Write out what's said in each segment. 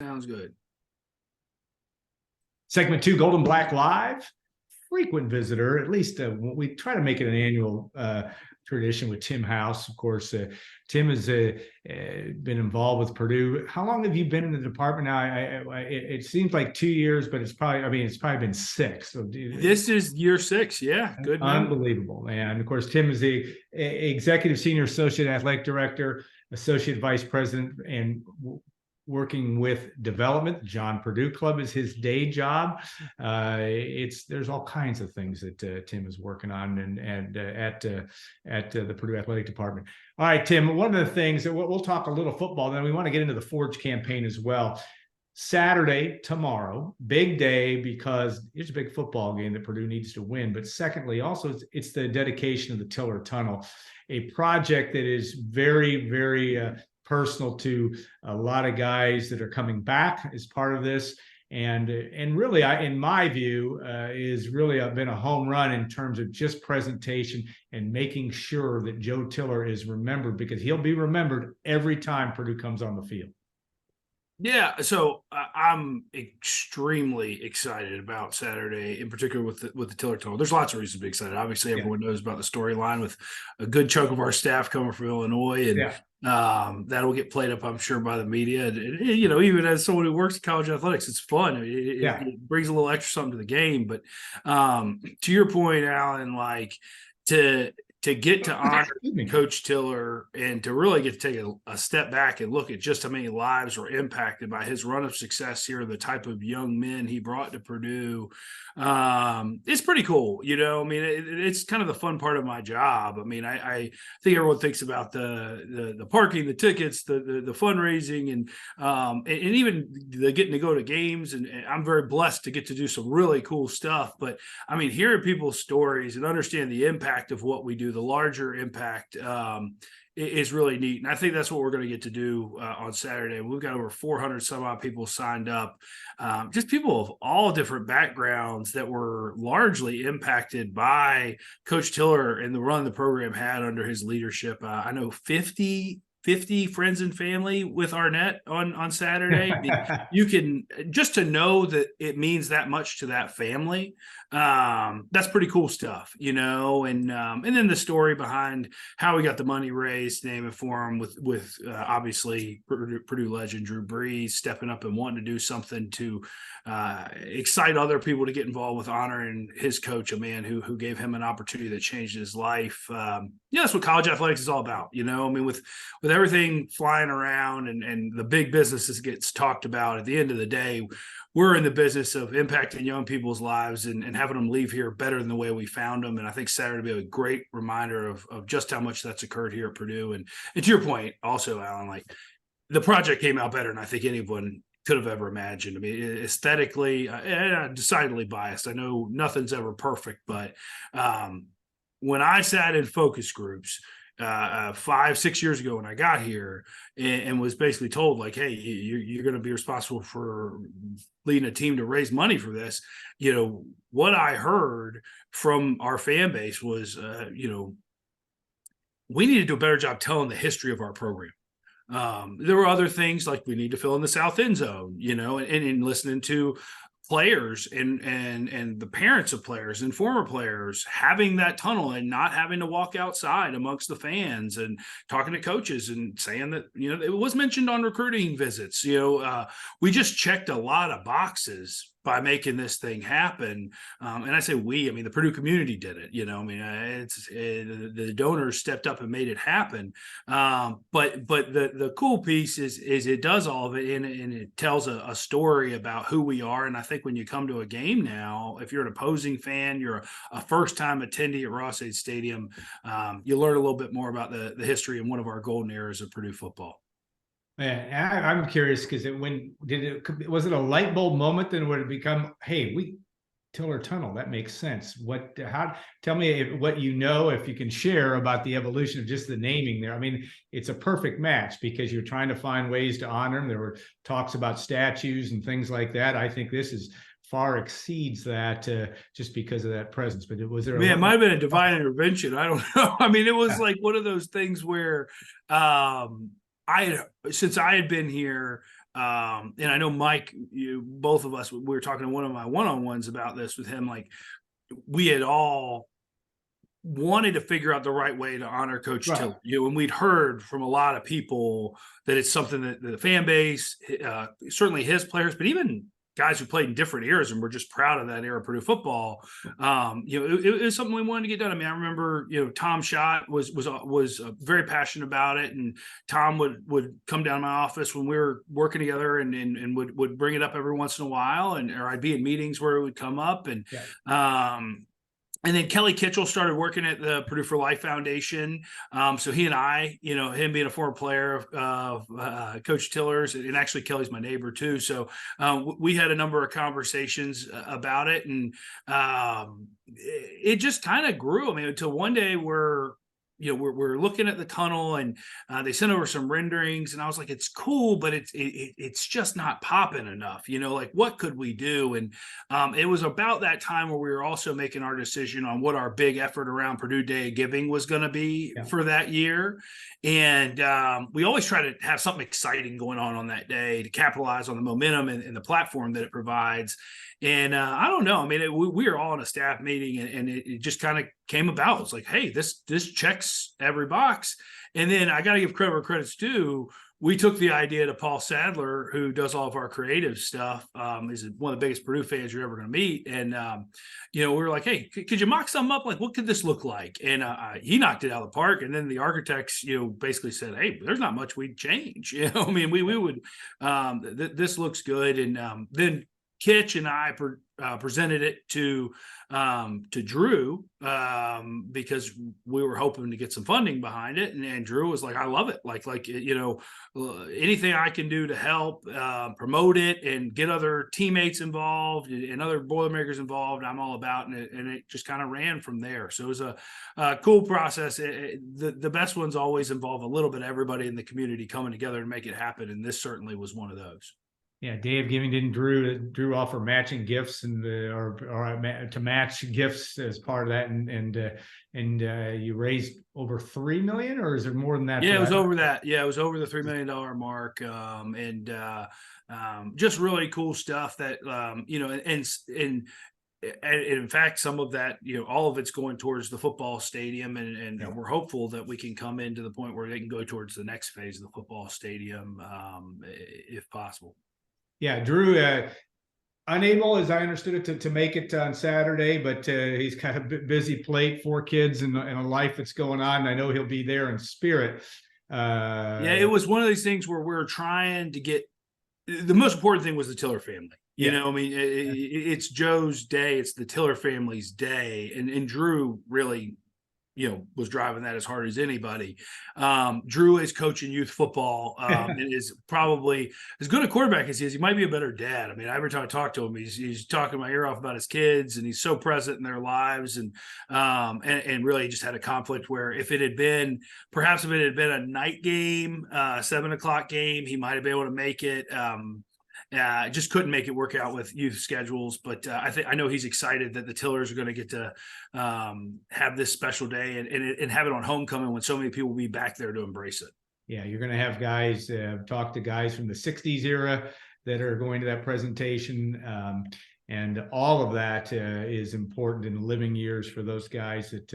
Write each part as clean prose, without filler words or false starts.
Sounds good. Segment 2, Golden Black Live. Frequent visitor, at least we try to make it an annual tradition with Tim House. Of course, Tim has been involved with Purdue. How long have you been in the department now? It seems like 2 years, but it's probably been 6. So This is year 6. Yeah, good. Unbelievable, man. And of course, Tim is the executive senior associate athletic director, associate vice president, and working with development. John Purdue Club is his day job. There's all kinds of things that Tim is working on and at the Purdue Athletic Department. All right, Tim, one of the things that we'll talk a little football, then we want to get into the Forge campaign as well. Saturday, tomorrow, big day, because it's a big football game that Purdue needs to win. But secondly, also it's the dedication of the Tiller Tunnel, a project that is very, very personal to a lot of guys that are coming back as part of this. And really, in my view, is really been a home run in terms of just presentation and making sure that Joe Tiller is remembered, because he'll be remembered every time Purdue comes on the field. Yeah, so I'm extremely excited about Saturday, in particular with the Tiller Tunnel. There's lots of reasons to be excited. Obviously, everyone knows about the storyline with a good chunk of our staff coming from Illinois, and that'll get played up, I'm sure, by the media. And, even as someone who works in college athletics, it's fun. It brings a little extra something to the game. But to your point, Alan, like to get to honor Coach Tiller and to really get to take a step back and look at just how many lives were impacted by his run of success here, the type of young men he brought to Purdue, it's pretty cool. It's kind of the fun part of my job. I think everyone thinks about the parking, the tickets, the fundraising, and even the getting to go to games. And I'm very blessed to get to do some really cool stuff. But hearing people's stories and understand the impact of what we do, the larger impact, is really neat. And I think that's what we're going to get to do on Saturday. We've got over 400 some odd people signed up, just people of all different backgrounds that were largely impacted by Coach Tiller and the run the program had under his leadership. I know 50 friends and family with Arnett on Saturday. You can, just to know that it means that much to that family. That's pretty cool stuff, and then the story behind how we got the money raised, name it for him, with obviously Purdue legend Drew Brees stepping up and wanting to do something to excite other people to get involved with honoring his coach, a man who gave him an opportunity that changed his life. That's what college athletics is all about. With everything flying around and the big businesses gets talked about, at the end of the day, we're in the business of impacting young people's lives and having them leave here better than the way we found them. And I think Saturday will be a great reminder of just how much that's occurred here at Purdue. And to your point also, Alan, like, the project came out better than I think anyone could have ever imagined. Aesthetically, decidedly biased. I know nothing's ever perfect, but when I sat in focus groups 5-6 years ago when I got here and was basically told, like, hey, you're going to be responsible for leading a team to raise money for this. What I heard from our fan base was, we need to do a better job telling the history of our program. There were other things like we need to fill in the south end zone, and listening to players and the parents of players and former players having that tunnel and not having to walk outside amongst the fans, and talking to coaches and saying that, it was mentioned on recruiting visits. We just checked a lot of boxes by making this thing happen. And I say we, the Purdue community did it. The donors stepped up and made it happen. But the cool piece is it does all of it, and it tells a story about who we are. And I think when you come to a game now, if you're an opposing fan, you're a first-time attendee at Ross-Ade Stadium, you learn a little bit more about the history and one of our golden eras of Purdue football. Man, I'm curious, because was it a light bulb moment? Then would it become, hey, Tiller Tunnel, that makes sense. Tell me what if you can share about the evolution of just the naming there. It's a perfect match because you're trying to find ways to honor them. There were talks about statues and things like that. I think this far exceeds that, just because of that presence. But it might have been a divine intervention. I don't know. It was like one of those things where since I had been here, And I know Mike, both of us, we were talking to one of my one-on-ones about this with him. Like, we had all wanted to figure out the right way to honor Coach Right. Tiller. And we'd heard from a lot of people that it's something that the fan base, certainly his players, but even guys who played in different eras and were just proud of that era of Purdue football. It was something we wanted to get done. I mean, I remember, Tom Schott was very passionate about it, and Tom would come down to my office when we were working together and would bring it up every once in a while, or I'd be in meetings where it would come up, and and then Kelly Kitchell started working at the Purdue for Life Foundation. So he and I, him being a former player of Coach Tiller's, and actually Kelly's my neighbor too. So we had a number of conversations about it, and it just kind of grew. I mean, until one day we're looking at the tunnel, and they sent over some renderings, and I was like, it's cool, but it's just not popping enough. Like, what could we do? And it was about that time where we were also making our decision on what our big effort around Purdue Day of Giving was going to be for that year. And we always try to have something exciting going on that day to capitalize on the momentum and the platform that it provides. And I don't know. I mean, we were all in a staff meeting, and it just kind of came about. It's like, hey, this checks every box. And then I got to give credit where credit's due. We took the idea to Paul Sadler, who does all of our creative stuff. Is one of the biggest Purdue fans you're ever going to meet. And, we were like, hey, could you mock something up? Like, what could this look like? And he knocked it out of the park. And then the architects, basically said, hey, there's not much we'd change. I mean, we would, this looks good. And then Kitch and I presented it to Drew because we were hoping to get some funding behind it, and Drew was like, "I love it! Like anything I can do to help promote it and get other teammates involved and other Boilermakers involved, I'm all about." And it just kind of ran from there. So it was a cool process. The best ones always involve a little bit of everybody in the community coming together to make it happen, and this certainly was one of those. Yeah, Day of Giving, didn't Drew offer matching gifts or to match gifts as part of that, and you raised over $3 million, or is it more than that? Yeah, it was over that. Yeah, it was over the $3 million mark, just really cool stuff that and in fact, some of that, all of it's going towards the football stadium, and we're hopeful that we can come into the point where they can go towards the next phase of the football stadium, if possible. Yeah, Drew, unable, as I understood it, to make it on Saturday, but he's kind of busy plate, 4 kids and a life that's going on. I know he'll be there in spirit. It was one of these things where we're trying to get. The most important thing was the Tiller family. I mean, it's Joe's day. It's the Tiller family's day, and Drew really, was driving that as hard as anybody. Drew is coaching youth football and is probably as good a quarterback as he is. He might be a better dad. I mean, every time I talk to him, he's talking my ear off about his kids, and he's so present in their lives. And really just had a conflict where if it had been a night game, 7:00 game, he might have been able to make it. Just couldn't make it work out with youth schedules, but I know he's excited that the Tillers are going to get to have this special day and have it on homecoming when so many people will be back there to embrace it. Yeah, you're going to have guys talk to guys from the 60s era that are going to that presentation. And all of that is important in the living years for those guys that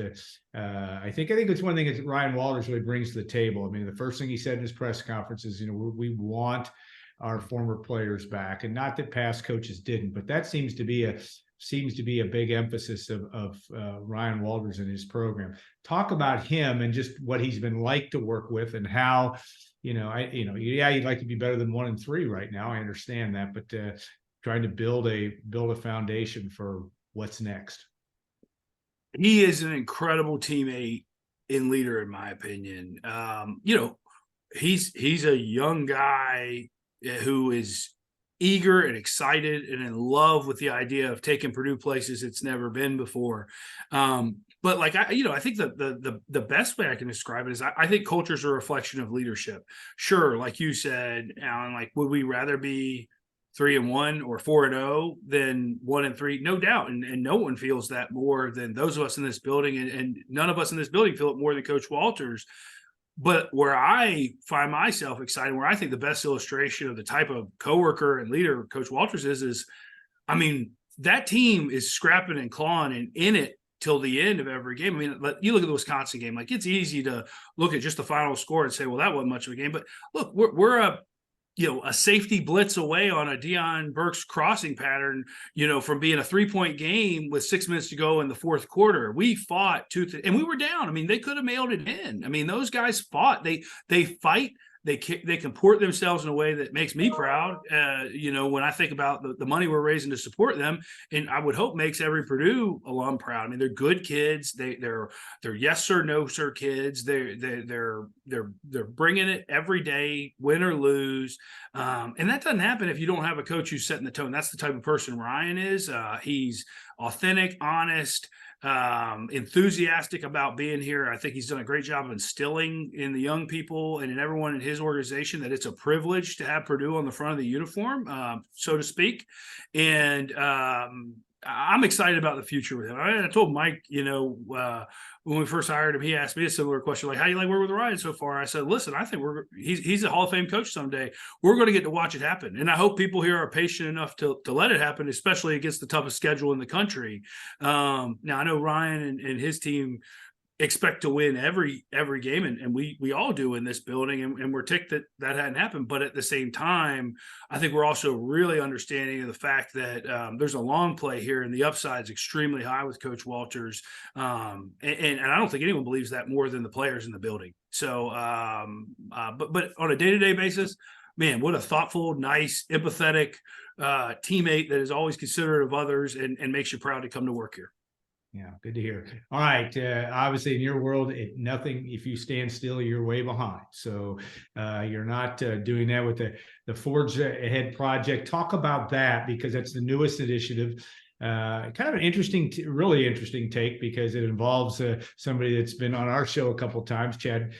I think it's one thing that Ryan Walters really brings to the table. I mean, the first thing he said in his press conference is, we want our former players back, and not that past coaches didn't, but that seems to be a big emphasis of Ryan Walters and his program. Talk about him and just what he's been like to work with, and how, you'd like to be better than 1-3 right now. I understand that, but trying to build a foundation for what's next. He is an incredible teammate and leader, in my opinion. He's a young guy who is eager and excited and in love with the idea of taking Purdue places it's never been before. But like, I think the best way I can describe it is I think culture is a reflection of leadership. Sure. Like you said, Alan, like, would we rather be 3-1 or 4-0 than 1-3? No doubt. And no one feels that more than those of us in this building, and none of us in this building feel it more than Coach Walters. But where I find myself excited, where I think the best illustration of the type of coworker and leader Coach Walters is, I mean, that team is scrapping and clawing and in it till the end of every game. I mean, you look at the Wisconsin game, like it's easy to look at just the final score and say, well, that wasn't much of a game. But look, we're a safety blitz away on a Deion Burks crossing pattern, from being a 3-point game with 6 minutes to go in the fourth quarter. We fought and we were down. I mean, they could have mailed it in. I mean, those guys fought. They fight. They comport themselves in a way that makes me proud. When I think about the money we're raising to support them, and I would hope makes every Purdue alum proud. I mean, they're good kids. They're yes sir, no sir kids. They're bringing it every day, win or lose. And that doesn't happen if you don't have a coach who's setting the tone. That's the type of person Ryan is. He's authentic, honest, enthusiastic about being here. I think he's done a great job of instilling in the young people and in everyone in his organization that it's a privilege to have Purdue on the front of the uniform, so to speak. And I'm excited about the future with him. I told Mike, when we first hired him, he asked me a similar question, like, how do you like working with Ryan so far? I said, listen, I think he's a Hall of Fame coach someday. We're going to get to watch it happen. And I hope people here are patient enough to let it happen, especially against the toughest schedule in the country. Now, I know Ryan and his team expect to win every game, and we all do in this building, and we're ticked that hadn't happened. But at the same time, I think we're also really understanding of the fact that there's a long play here, and the upside is extremely high with Coach Walters, and I don't think anyone believes that more than the players in the building. So, but on a day-to-day basis, man, what a thoughtful, nice, empathetic teammate that is always considerate of others and makes you proud to come to work here. Yeah, good to hear. All right. Obviously, in your world, if you stand still, you're way behind. So you're not doing that with the Forge Ahead project. Talk about that, because that's the newest initiative. Kind of an really interesting take, because it involves somebody that's been on our show a couple of times, Chad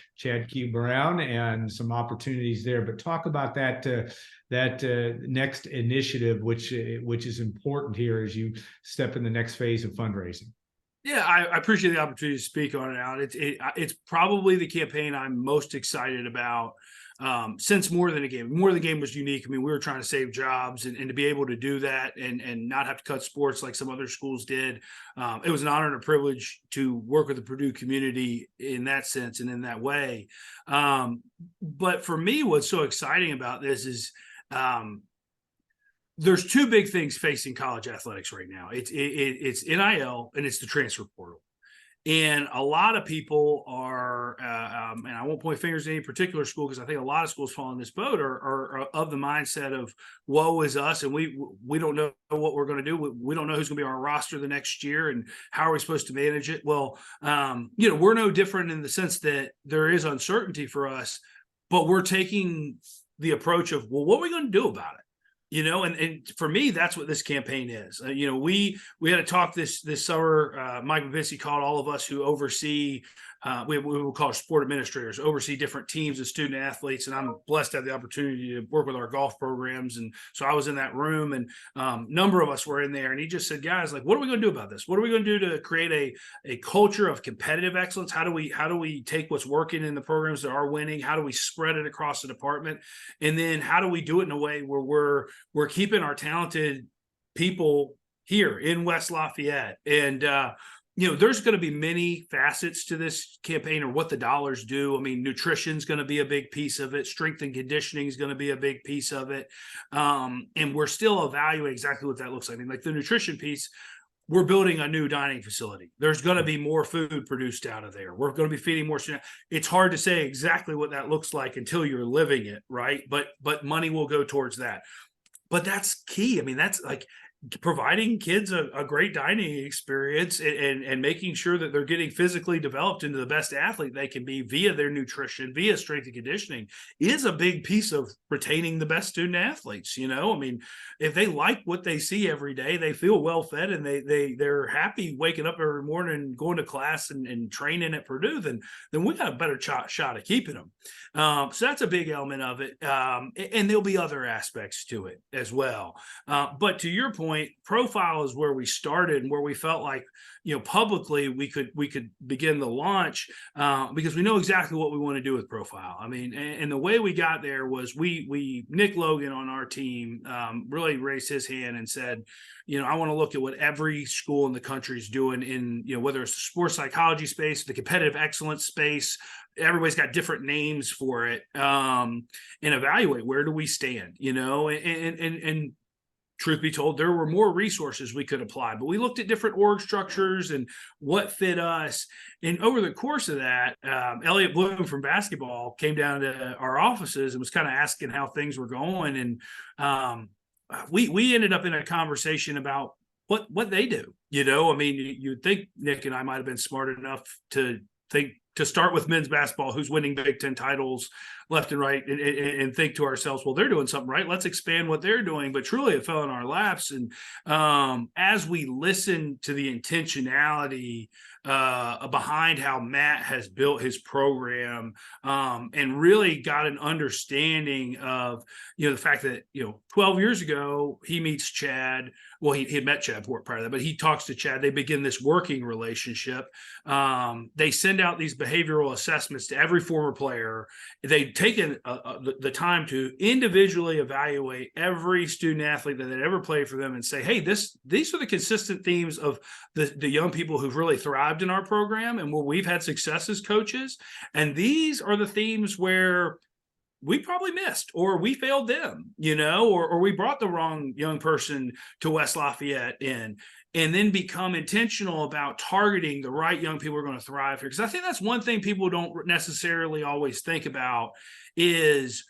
Q. Brown, and some opportunities there. But talk about that next initiative, which is important here as you step in the next phase of fundraising. Yeah, I appreciate the opportunity to speak on it, Alan. It's probably the campaign I'm most excited about since More Than a Game. More Than a Game was unique. I mean, we were trying to save jobs, and to be able to do that and not have to cut sports like some other schools did. It was an honor and a privilege to work with the Purdue community in that sense and in that way. But for me, what's so exciting about this is there's two big things facing college athletics right now. It's NIL and it's the transfer portal. And a lot of people are, and I won't point fingers at any particular school, because I think a lot of schools fall in this boat, are of the mindset of woe is us, and we don't know what we're going to do. We don't know who's going to be on our roster the next year, and how are we supposed to manage it? Well, we're no different in the sense that there is uncertainty for us, but we're taking the approach of, well, what are we going to do about it? And for me, that's what this campaign is. We had a talk this summer. Mike Babinski called all of us who oversee, we will call sport administrators, oversee different teams of student athletes. And I'm blessed to have the opportunity to work with our golf programs. And so I was in that room, and a number of us were in there. And he just said, guys, like, what are we going to do about this? What are we going to do to create a culture of competitive excellence? How do we take what's working in the programs that are winning? How do we spread it across the department? And then how do we do it in a way where we're keeping our talented people here in West Lafayette? And there's going to be many facets to this campaign, or what the dollars do. I mean, nutrition is going to be a big piece of it. Strength and conditioning is going to be a big piece of it. And we're still evaluating exactly what that looks like. I mean, like the nutrition piece, we're building a new dining facility. There's going to be more food produced out of there. We're going to be feeding more students. It's hard to say exactly what that looks like until you're living it, right? But money will go towards that. But that's key. I mean, that's like providing kids a great dining experience, and making sure that they're getting physically developed into the best athlete they can be via their nutrition, via strength and conditioning, is a big piece of retaining the best student athletes. I mean, if they like what they see every day, they feel well fed, and they're happy waking up every morning and going to class and training at Purdue, then we got a better shot at keeping them. So that's a big element of it. And there'll be other aspects to it as well. But to your point, point, profile is where we started and where we felt like, publicly we could begin the launch, because we know exactly what we want to do with profile. I mean, and the way we got there was we Nick Logan on our team really raised his hand and said, I want to look at what every school in the country is doing in, whether it's the sports psychology space, the competitive excellence space. Everybody's got different names for it, and evaluate where do we stand, and truth be told, there were more resources we could apply, but we looked at different org structures and what fit us. And over the course of that, Elliot Bloom from basketball came down to our offices and was kind of asking how things were going. And we ended up in a conversation about what they do. I mean, you'd think Nick and I might have been smart enough to think to start with men's basketball, who's winning Big Ten titles left and right, and think to ourselves, well, they're doing something right. Let's expand what they're doing. But truly, it fell in our laps. And as we listened to the intentionality behind how Matt has built his program, and really got an understanding of, the fact that, 12 years ago, he meets Chad. Well, he had met Chad prior to that, but he talks to Chad. They begin this working relationship. They send out these behavioral assessments to every former player. They've taken the time to individually evaluate every student athlete that had ever played for them and say, hey, these are the consistent themes of the young people who've really thrived in our program and where we've had success as coaches. And these are the themes where we probably missed, or we failed them, or we brought the wrong young person to West Lafayette in, and then become intentional about targeting the right young people who are going to thrive here. Because I think that's one thing people don't necessarily always think about is,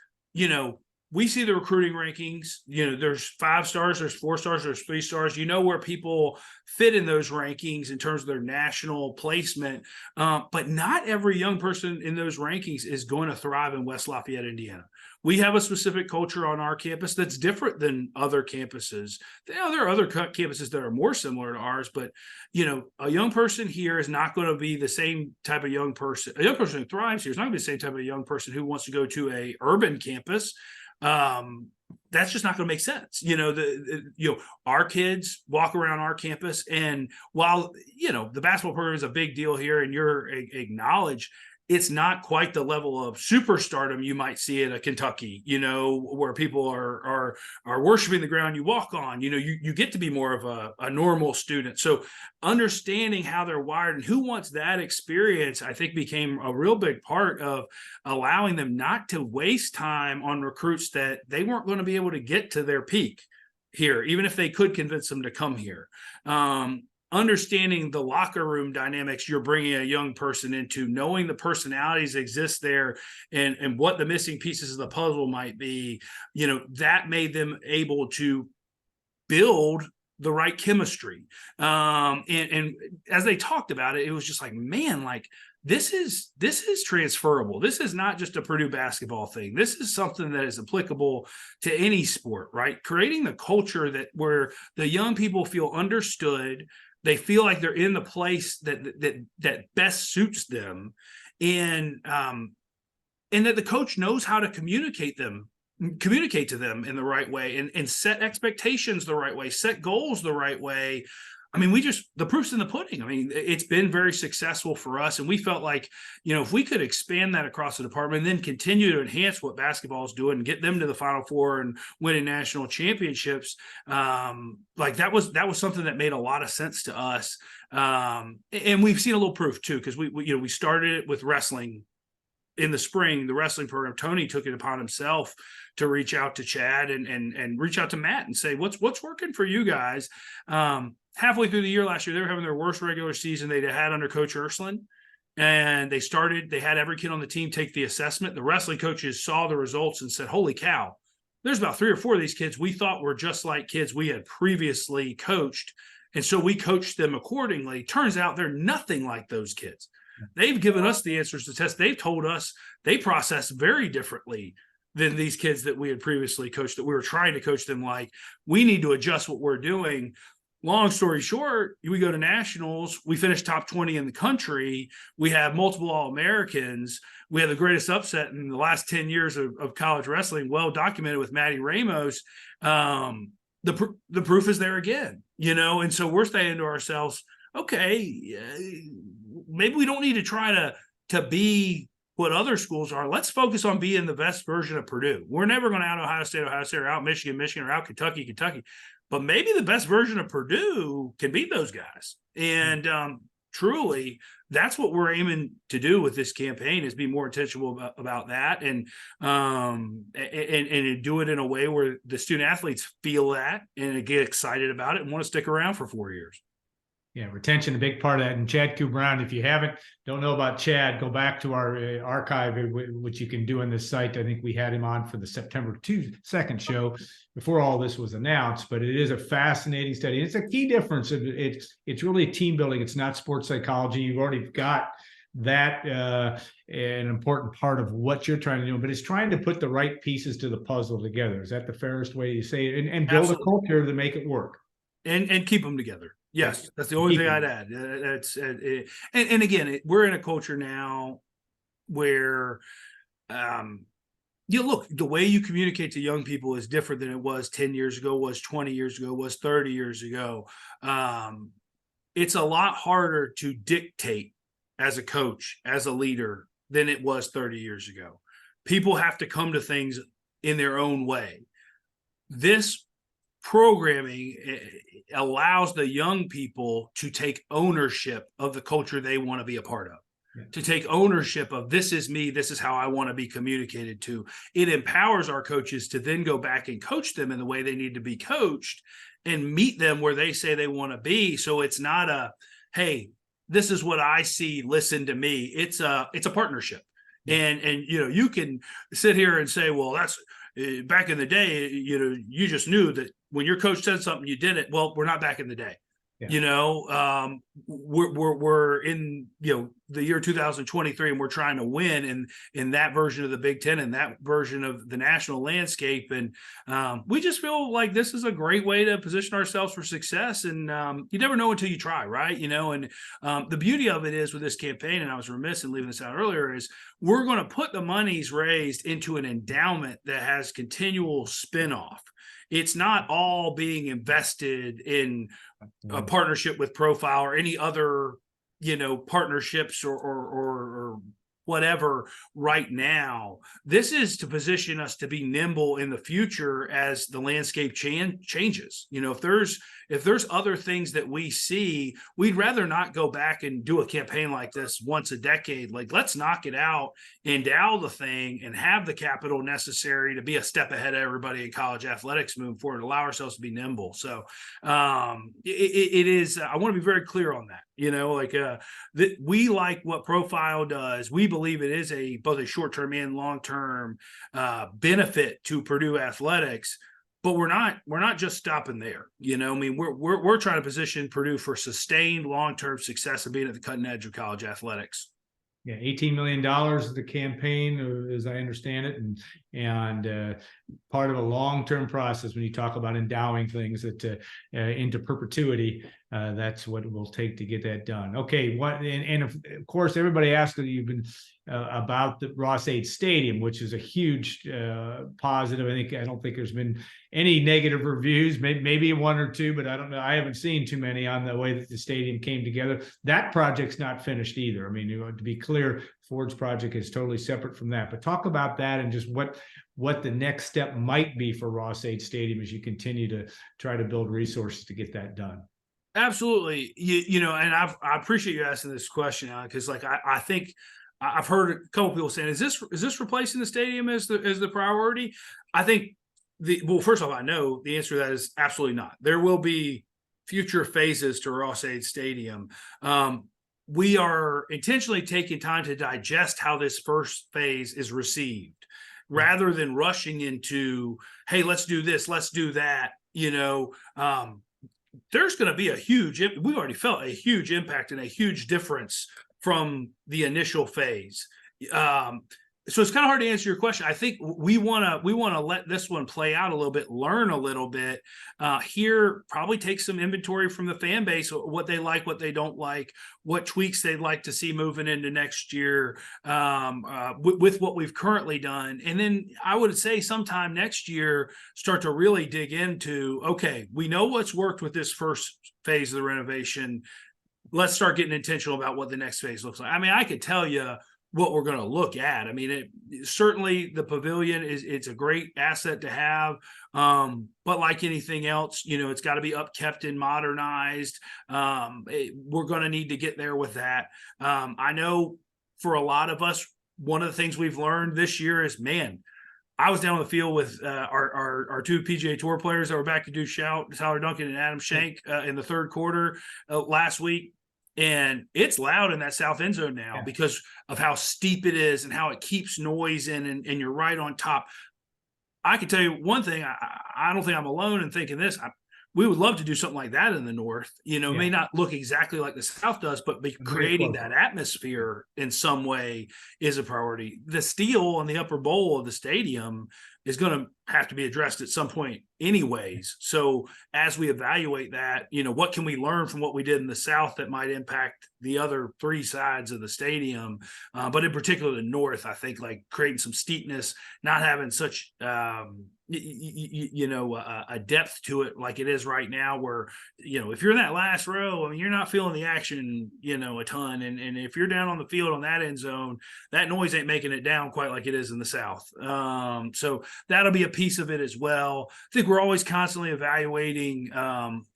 we see the recruiting rankings, there's 5 stars, there's 4 stars, there's 3 stars, where people fit in those rankings in terms of their national placement. But not every young person in those rankings is going to thrive in West Lafayette, Indiana. We have a specific culture on our campus that's different than other campuses. There are other campuses that are more similar to ours, but, a young person here is not going to be the same type of young person. A young person who thrives here is not going to be the same type of young person who wants to go to a urban campus. That's just not going to make sense. Our kids walk around our campus, and while, the basketball program is a big deal here and you're acknowledged, it's not quite the level of superstardom you might see at a Kentucky, where people are worshiping the ground you walk on. You get to be more of a normal student. So understanding how they're wired and who wants that experience, I think, became a real big part of allowing them not to waste time on recruits that they weren't going to be able to get to their peak here, even if they could convince them to come here. Understanding the locker room dynamics you're bringing a young person into, knowing the personalities exist there, and what the missing pieces of the puzzle might be, that made them able to build the right chemistry. And as they talked about it, it was just like, man, like this is transferable. This is not just a Purdue basketball thing. This is something that is applicable to any sport, right? Creating the culture where the young people feel understood. They feel like they're in the place that best suits them, and that the coach knows how to communicate to them in the right way, and set expectations the right way, set goals the right way. I mean, the proof's in the pudding. I mean, it's been very successful for us. And we felt like, if we could expand that across the department and then continue to enhance what basketball is doing and get them to the Final Four and winning national championships, like that was something that made a lot of sense to us. And we've seen a little proof too, because we started it with wrestling in the spring, the wrestling program. Tony took it upon himself to reach out to Chad and reach out to Matt and say, what's working for you guys? Halfway through the year last year, they were having their worst regular season they'd had under Coach Ursland. And they had every kid on the team take the assessment. The wrestling coaches saw the results and said, holy cow, there's about 3 or 4 of these kids we thought were just like kids we had previously coached. And so we coached them accordingly. Turns out they're nothing like those kids. They've given us the answers to tests. They've told us they process very differently than these kids that we had previously coached, that we were trying to coach them like. We need to adjust what we're doing. Long story short, we go to nationals. We finish top 20 in the country. We have multiple All-Americans. We have the greatest upset in the last 10 years of college wrestling, well documented with Maddie Ramos. the proof is there again, and so we're saying to ourselves, okay, maybe we don't need to try to be what other schools are. Let's focus on being the best version of Purdue. We're never going to out Ohio State, or out Michigan, or out Kentucky, but maybe the best version of Purdue can beat those guys. And truly, that's what we're aiming to do with this campaign, is be more intentional about that, and do it in a way where the student athletes feel that and get excited about it and want to stick around for 4 years. Yeah, retention, a big part of that. And Chad Q. Brown, if you don't know about Chad, go back to our archive, which you can do on this site. I think we had him on for the September 2nd show before all this was announced, but it is a fascinating study. It's a key difference. It's really team building. It's not sports psychology. You've already got that an important part of what you're trying to do, but it's trying to put the right pieces to the puzzle together. Is that the fairest way you say it? And build Absolutely. A culture to make it work. And keep them together. Yes, that's the only thing I'd add. And again, we're in a culture now where, look, the way you communicate to young people is different than it was 10 years ago, was 20 years ago, was 30 years ago. It's a lot harder to dictate as a coach, as a leader, than it was 30 years ago. People have to come to things in their own way. This programming allows the young people to take ownership of the culture they want to be a part of, to take ownership of, this is me, this is how I want to be communicated to. It empowers our coaches to then go back and coach them in the way they need to be coached and meet them where they say they want to be. So it's not a, hey, this is what I see, listen to me. It's a partnership. And you can sit here and say, well, that's back in the day, you just knew that when your coach said something, you did it. Well, we're not back in the day. Yeah. We're in the year 2023, and we're trying to win in that version of the Big Ten and that version of the national landscape. And we just feel like this is a great way to position ourselves for success. And you never know until you try, right? And the beauty of it is with this campaign, and I was remiss in leaving this out earlier, is we're going to put the monies raised into an endowment that has continual spinoff. It's not all being invested in a partnership with Profile or any other, partnerships or whatever right now. This is to position us to be nimble in the future as the landscape changes. If there's other things that we see, we'd rather not go back and do a campaign like this once a decade. Like, let's knock it out, endow the thing, and have the capital necessary to be a step ahead of everybody in college athletics moving forward, allow ourselves to be nimble. So it is, I want to be very clear on that. That we like what Profile does. We believe it is both a short-term and long-term benefit to Purdue athletics. But we're not just stopping there. We're trying to position Purdue for sustained long-term success of being at the cutting edge of college athletics. Yeah, $18 million of the campaign, as I understand it, and part of a long-term process. When you talk about endowing things into perpetuity, that's what it will take to get that done. Okay, and of course, everybody asks that you've been about the Ross-Ade Stadium, which is a huge positive. I don't think there's been any negative reviews, maybe one or two, but I don't know. I haven't seen too many on the way that the stadium came together. That project's not finished either. I mean, to be clear, Ford's project is totally separate from that. But talk about that and just what the next step might be for Ross-Ade Stadium as you continue to try to build resources to get that done. Absolutely. And I appreciate you asking this question, because I think I've heard a couple people saying, is this replacing the stadium as the priority? I think first off, I know the answer to that is absolutely not. There will be future phases to Ross-Ade Stadium. We are intentionally taking time to digest how this first phase is received, rather than rushing into, hey, let's do this, let's do that. There's going to be we've already felt a huge impact and a huge difference from the initial phase. So it's kind of hard to answer your question. I think we want to let this one play out a little bit, learn a little bit here, probably take some inventory from the fan base, what they like, what they don't like, what tweaks they'd like to see moving into next year with what we've currently done. And then I would say sometime next year, start to really dig into, okay, we know what's worked with this first phase of the renovation. Let's start getting intentional about what the next phase looks like. I mean, I could tell you what we're going to look at. I mean, certainly the pavilion it's a great asset to have. But like anything else, it's got to be upkept and modernized. We're going to need to get there with that. I know for a lot of us, one of the things we've learned this year is, man, I was down on the field with our two PGA Tour players that were back to do shout, Tyler Duncan and Adam Shank in the third quarter last week. And it's loud in that south end zone now because of how steep it is and how it keeps noise in, and you're right on top. I can tell you one thing. I don't think I'm alone in thinking this. We would love to do something like that in the north. It may not look exactly like the south does, but creating that atmosphere in some way is a priority. The steel on the upper bowl of the stadium is going to have to be addressed at some point anyways. So as we evaluate that, what can we learn from what we did in the south that might impact the other three sides of the stadium? But in particular, the north, I think, like creating some steepness, not having such a depth to it like it is right now, where if you're in that last row, I mean, you're not feeling the action a ton, and if you're down on the field on that end zone, that noise ain't making it down quite like it is in the south. So that'll be a piece of it as well. I think we're always constantly evaluating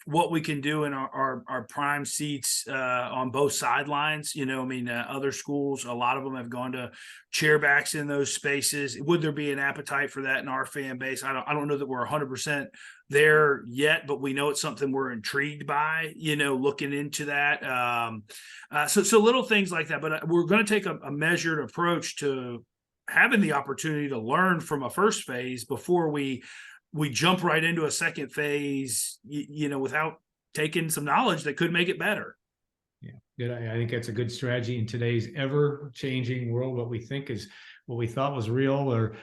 what we can do in our prime seats on both sidelines. Other schools, a lot of them have gone to chairbacks in those spaces. Would there be an appetite for that in our fan base? I don't know that we're 100% there yet, but we know it's something we're intrigued by, looking into that. So little things like that, but we're going to take a measured approach to having the opportunity to learn from a first phase before we jump right into a second phase, without taking some knowledge that could make it better. Yeah, good. I think that's a good strategy in today's ever-changing world. What we thought was real or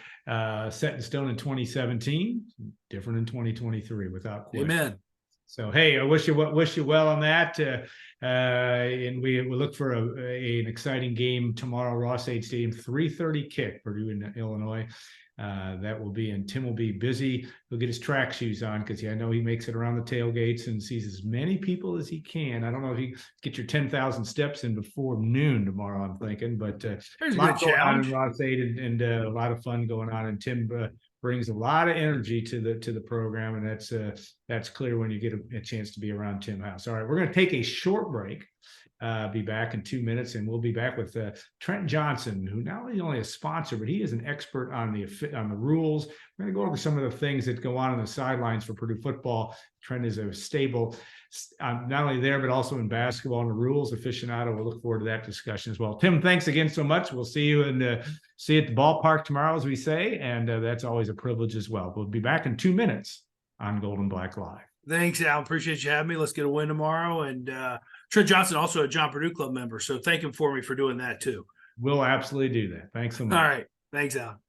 set in stone in 2017, different in 2023, without question. Amen. So, hey, I wish you well on that. And we look for an exciting game tomorrow, Ross-Ade Stadium, 3:30 kick, Purdue in Illinois. That will be, and Tim will be busy. He'll get his track shoes on because I know he makes it around the tailgates and sees as many people as he can. I don't know if you get your 10,000 steps in before noon tomorrow, I'm thinking, but there's a good challenge in Ross-Ade and a lot of fun going on. And Tim brings a lot of energy to the program, and that's clear when you get a chance to be around Tim House. All right, we're going to take a short break. Be back in 2 minutes, and we'll be back with Trent Johnson, who not only a sponsor, but he is an expert on the rules. We're going to go over some of the things that go on the sidelines for Purdue football. Trent is a stable, not only there, but also in basketball and the rules aficionado. We'll look forward to that discussion as well. Tim, thanks again so much. We'll see you see you at the ballpark tomorrow, as we say, and that's always a privilege as well. We'll be back in 2 minutes on Gold and Black Live. Thanks, Al. Appreciate you having me. Let's get a win tomorrow. And Trent Johnson, also a John Purdue Club member, so thank him for me for doing that too. We'll absolutely do that. Thanks so much. All right. Thanks, Al.